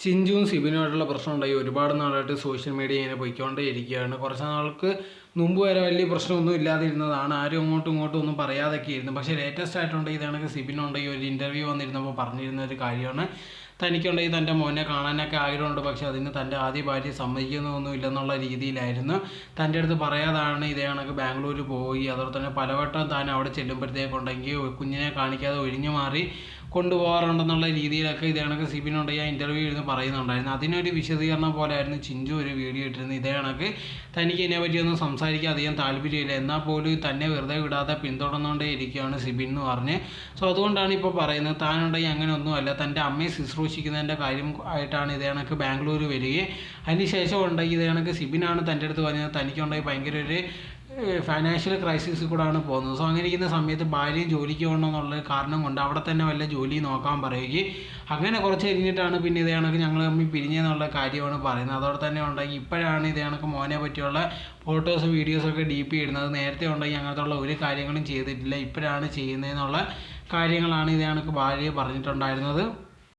ചിഞ്ചുവും സിബിനുമായിട്ടുള്ള പ്രശ്നമുണ്ടായി ഒരുപാട് നാളായിട്ട് social media ഇങ്ങനെ പോയിക്കൊണ്ടേ ഇരിക്കുകയാണ്. കുറച്ച് നാൾക്ക് മുമ്പ് വരെ വലിയ പ്രശ്നമൊന്നും ഇല്ലാതിരുന്നതാണ്. ആരും അങ്ങോട്ടും ഇങ്ങോട്ടും ഒന്നും പറയാതൊക്കെ ഇരുന്നു. പക്ഷേ ലേറ്റസ്റ്റ് ആയിട്ടുണ്ടെങ്കിൽ ഇതാണെങ്കിൽ സിബിനുണ്ടെങ്കിൽ ഒരു ഇൻ്റർവ്യൂ വന്നിരുന്നപ്പോൾ പറഞ്ഞിരുന്ന ഒരു കാര്യമാണ്, തനിക്കുണ്ടെങ്കിൽ തൻ്റെ മോനെ കാണാനൊക്കെ ആഗ്രഹമുണ്ട്, പക്ഷേ അതിന് തൻ്റെ ആദ്യ ഭാര്യ സമ്മതിക്കുന്നൊന്നും ഇല്ലെന്നുള്ള രീതിയിലായിരുന്നു. തൻ്റെ അടുത്ത് പറയാതാണ് ഇതേ കണക്ക് ബാംഗ്ലൂർ പോയി. അതുപോലെ തന്നെ പലവട്ടം താൻ അവിടെ ചെല്ലുമ്പോഴത്തേക്കുണ്ടെങ്കിൽ കുഞ്ഞിനെ കാണിക്കാതെ ഒഴിഞ്ഞു മാറി കൊണ്ടുപോകാറുണ്ടെന്നുള്ള രീതിയിലൊക്കെ ഇതേ കണക്ക് സിബിനുണ്ടെങ്കിൽ ആ ഇൻ്റർവ്യൂ ഇരുന്ന് പറയുന്നുണ്ടായിരുന്നു. അതിനൊരു വിശദീകരണം പോലെയായിരുന്നു ചിഞ്ചു ഒരു വീഡിയോ ഇട്ടിരുന്നത്. ഇതേ കണക്ക് തനിക്ക് ഇതിനെ പറ്റിയൊന്നും സംസാരിക്കാൻ അധികം താല്പര്യമില്ല, എന്നാൽ പോലും തന്നെ വെറുതെ വിടാതെ പിന്തുടർന്നുകൊണ്ടേ ഇരിക്കുകയാണ് സിബിൻ എന്ന് പറഞ്ഞ്. സോ അതുകൊണ്ടാണ് ഇപ്പോൾ പറയുന്നത് താനുണ്ടെങ്കിൽ അങ്ങനെയൊന്നുമല്ല, തൻ്റെ അമ്മയെ ശുശ്രൂഷിക്കുന്നതിൻ്റെ കാര്യം ആയിട്ടാണ് ഇതേ കണക്ക് ബാംഗ്ലൂർ വരികയും അതിനുശേഷം ഉണ്ടെങ്കിൽ ഇതേ കണക്ക് സിബിനാണ് തൻ്റെ അടുത്ത് പറഞ്ഞത് തനിക്കുണ്ടെങ്കിൽ ഭയങ്കര ഒരു ഫൈനാൻഷ്യൽ ക്രൈസിസിൽ കൂടെയാണ് പോകുന്നത്. സോ അങ്ങനെ ഇരിക്കുന്ന സമയത്ത് ഭാര്യയും ജോലിക്ക് പോകണമെന്നുള്ള കാരണം കൊണ്ട് അവിടെ തന്നെ വല്ല ജോലി നോക്കാൻ പറയുകയും അങ്ങനെ കുറച്ച് കഴിഞ്ഞിട്ടാണ് പിന്നെ ഇതേ കണക്ക് ഞങ്ങൾ തമ്മിൽ പിരിഞ്ഞെന്നുള്ള കാര്യമാണ് പറയുന്നത്. അതോടെ തന്നെ ഉണ്ടെങ്കിൽ ഇപ്പോഴാണ് ഇതേ കണക്ക് മോനെ പറ്റിയുള്ള ഫോട്ടോസ് വീഡിയോസൊക്കെ DP ഇടുന്നത്. നേരത്തെ ഉണ്ടെങ്കിൽ അങ്ങനത്തുള്ള ഒരു കാര്യങ്ങളും ചെയ്തിട്ടില്ല, ഇപ്പോഴാണ് ചെയ്യുന്നതെന്നുള്ള കാര്യങ്ങളാണ് ഇതേ കണക്ക് ഭാര്യ പറഞ്ഞിട്ടുണ്ടായിരുന്നത്.